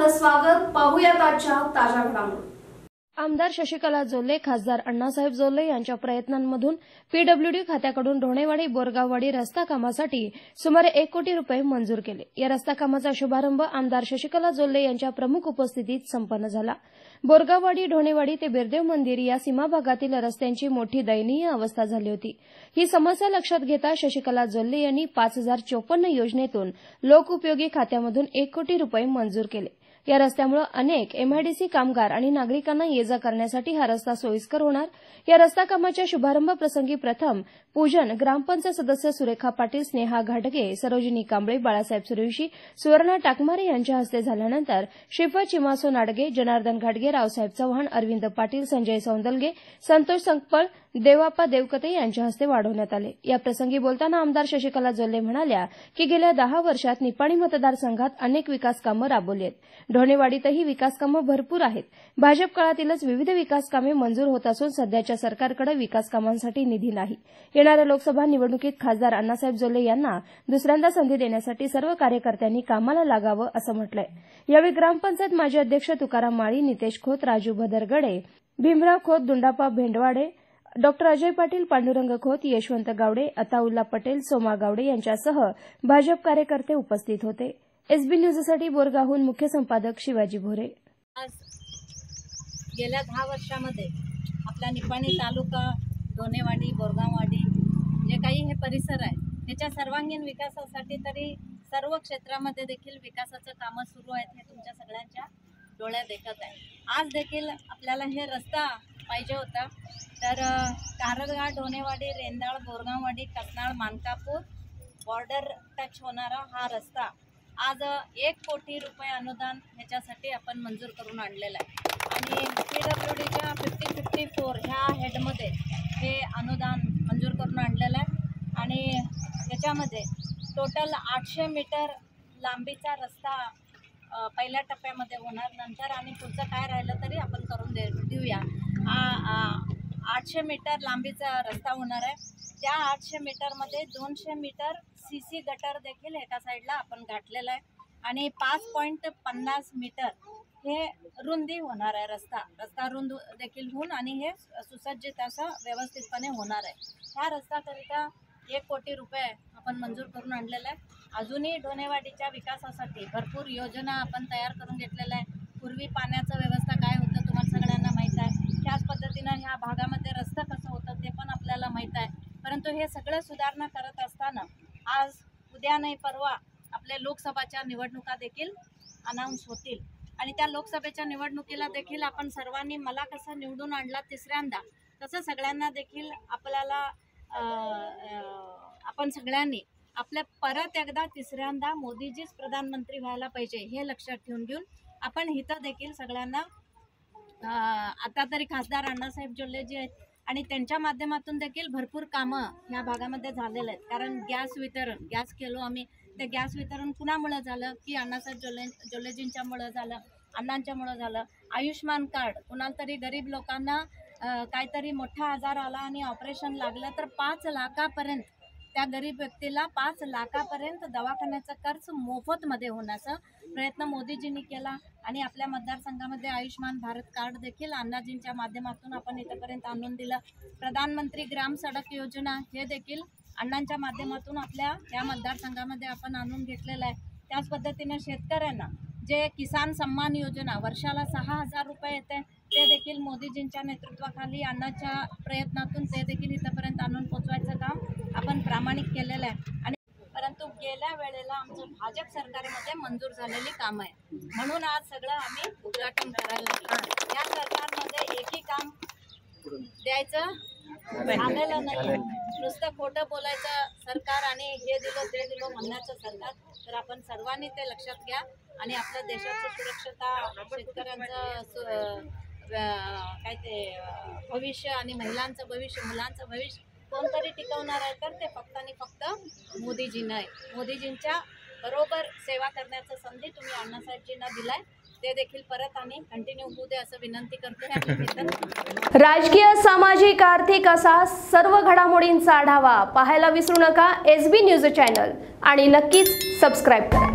आपलं स्वागत. पाहूयात आजच्या ताज्या घडामोडी. आमदार शशिकला जोल्ले, खासदार अण्णासाहेब जोल्ले यांच्या प्रयत्नांमधून पीडब्ल्यूडी खात्याकडून ढोणेवाडी बोरगाववाडी रस्ता कामासाठी सुमारे 1 कोटी रुपये मंजूर केले. या रस्ता कामाचा शुभारंभ आमदार शशिकला जोल्ले यांच्या प्रमुख उपस्थितीत संपन्न झाला. बोरगाववाडी, ढोणेवाडी ते बिरदेव मंदिर या सीमा भागातील रस्त्यांची मोठी दयनीय अवस्था झाली होती. ही समस्या लक्षात घेता शशिकला जोल्ले यांनी 5054 योजनेतून लोकउपयोगी खात्यामधून 1 कोटी रुपये मंजूर केले. या रस्त्यामुळे अनेक एमआयडीसी कामगार आणि नागरिकांना ये-जा करण्यासाठी हा रस्ता सोयीस्कर होणार. या रस्ता कामाच्या शुभारंभ प्रसंगी प्रथम पूजन ग्रामपंचायत सदस्य सुरेखा पाटील, स्नेहा घाटगे, सरोजिनी कांबळे, बाळासाहेब सूर्यवंशी, सुवर्णा टाकमारे यांच्या हस्ते झाल्यानंतर श्रीफळ चिमासो नाडगे, जनार्दन घाटगे, रावसाहेब चव्हाण, अरविंद पाटील, संजय सौंदलगे, संतोष संकपळ, देवाप्पा देवकते यांच्या हस्ते वाढवण्यात आले. या प्रसंगी बोलताना आमदार शशिकला जोल्ले म्हणाल्या की गेल्या 10 वर्षात निपाणी मतदारसंघात अनेक विकास कामं राबवली आहेत. ढोणेवाडीतही विकास कामं भरपूर आहेत. भाजप काळातीलच विविध विकास कामे मंजूर होत असून सध्याच्या सरकारकडे विकास कामांसाठी निधी नाही. येणाऱ्या लोकसभा निवडणुकीत खासदार अण्णासाहेब जोल्ले यांना दुसऱ्यांदा संधी देण्यासाठी सर्व कार्यकर्त्यांनी कामाला लागावं असं म्हटलंय. यावेळी ग्रामपंचायत माजी अध्यक्ष तुकाराम माळी, नितेश खोत, राजू भदरगडे, भीमराव खोत, दुंडाप्पा भेंडवाडे, डॉ. अजय पाटील, पांडुरंग खोत, यशवंत गावडे, अताउल्ला पटेल, सोमा गावडे यांच्यासह भाजप कार्यकर्ते उपस्थित होते. एसबी न्यूजसाठी बोरगावहून मुख्य संपादक शिवाजी भोरे. आज गेल्या 10 वर्षामध्ये आपला निपाणी तालुका, ढोणेवाडी, बोरगाववाडी जे काही हे परिसर आहे त्याच्या सर्वांगीण विकासासाठी तरी सर्व क्षेत्रामध्ये देखील विकासाचं कामं सुरू आहेत हे तुमच्या सगळ्यांच्या डोळ्यात दिसत आहे. आज देखील आपल्याला हे रस्ता पाहिजे होता. तर कारलगाव, ढोणेवाडी, रेंदाळ, बोरगाववाडी, कसनाळ, मानकापूर बॉर्डर टच होणारा हा रस्ता आज 1 कोटी रुपये अनुदान ह्याच्यासाठी आपण मंजूर करून आणलेलं आहे. आणि पीडब्ल्यूडीच्या 5054 ह्या हेडमध्ये हे अनुदान मंजूर करून आणलेलं आहे. आणि याच्यामध्ये टोटल 800 मीटर लांबीचा रस्ता पहिल्या टप्प्यामध्ये होणार. नंतर आणि पुढचं काय राहिलं तरी आपण करून देऊया. 800 मीटर लांबीचा रस्ता होणार आहे. त्या 800 मीटरमध्ये 200 मीटर सीसी गटर देखील एका साईडला आपण गाठलेला आहे. आणि 5.50 मीटर हे रुंदी होणार आहे. रस्ता रुंद देखील होऊन आणि हे सुसज्जित असं व्यवस्थितपणे होणार आहे. ह्या रस्त्याकरिता 1 कोटी रुपये आपण मंजूर करून आणलेला आहे. अजूनही ढोणेवाडीच्या विकासासाठी भरपूर योजना आपण तयार करून घेतलेल्या आहे. पूर्वी पाण्याचं व्यवस्था काय होतं तुम्हाला सगळ्यांना माहीत आहे. त्याच पद्धतीनं ह्या भागामध्ये रस्ता कसं होतं ते पण आपल्याला माहीत आहे. परंतु हे सगळं सुधारणा करत असताना आज उद्या नाही परवा आपल्या लोकसभाच्या निवडणुका देखील अनाऊन्स होतील. आणि त्या लोकसभेच्या निवडणुकीला देखील आपण सर्वांनी मला कसं निवडून आणला तिसऱ्यांदा तसं सगळ्यांना देखील आपल्याला आपण सगळ्यांनी आपल्या परत एकदा तिसऱ्यांदा मोदीजीच प्रधानमंत्री व्हायला पाहिजे हे लक्षात ठेवून आपण इथं देखील सगळ्यांना आता तरी खासदार अण्णासाहेब जोल्ले जे आहेत आणि त्यांच्या माध्यमातून देखील भरपूर कामं ह्या भागामध्ये झालेलं आहेत. कारण गॅस केलो आम्ही. ते गॅस वितरण कुणामुळं झालं की अण्णासाहेब जोल्लेजींच्यामुळं झालं, अण्णांच्यामुळं झालं. आयुष्मान कार्ड कुणाला तरी गरीब लोकांना काहीतरी मोठा आजार आला आणि ऑपरेशन लागलं तर 5 लाखापर्यंत त्या गरीब व्यक्तीला 5 लाखापर्यंत दवाखान्याचा खर्च मोफतमध्ये होण्याचा प्रयत्न मोदीजींनी केला. आणि आपल्या मतदारसंघामध्ये आयुष्मान भारत कार्ड देखील अण्णाजींच्या माध्यमातून आपण इथपर्यंत आणून दिलं. प्रधानमंत्री ग्राम सडक योजना हे देखील अण्णांच्या माध्यमातून आपल्या या मतदारसंघामध्ये आपण आणून घेतलेलं आहे. त्याच पद्धतीने शेतकऱ्यांना जे किसान सन्मान योजना वर्षाला 6,000 रुपये येते ते देखील मोदीजींच्या नेतृत्वाखाली अण्णाच्या प्रयत्नातून ते देखील इथपर्यंत आणून पोचवायचं काम आपण प्रामाणिक केलेलं आहे. आणि परंतु गेल्या वेळेला आमचं भाजप सरकारमध्ये मंजूर झालेली कामं आहे म्हणून आज सगळं आम्ही उद्घाटन करायला लागलो. या सरकारमध्ये एकही काम द्यायचं आलेलं नाही. नुसतं खोटं बोलायचं सरकार आणि हे दिलं ते दिलं म्हणण्याचं सरकार. तर आपण सर्वांनी ते लक्षात घ्या आणि आपल्या देशाचं सुरक्षता, शेतकऱ्यांचं काय ते भविष्य आणि महिलांचं भविष्य, मुलांचं भविष्य कोणतरी टिकवणार आहे तर ते फक्त आणि फक्त मोदीजी नाही. मोदीजींच्या बरोबर सेवा करण्याचं संधी तुम्ही अण्णासाहेबजींना दिलाय ते देखील परत आणि कंटिन्यू होऊ दे असं विनंती करते. राजकीय, सामाजिक, आर्थिक असा सर्व घडामोडींचा आढावा पाहायला विसरू नका एसबी न्यूज चॅनल आणि नक्कीच सबस्क्राईब करा.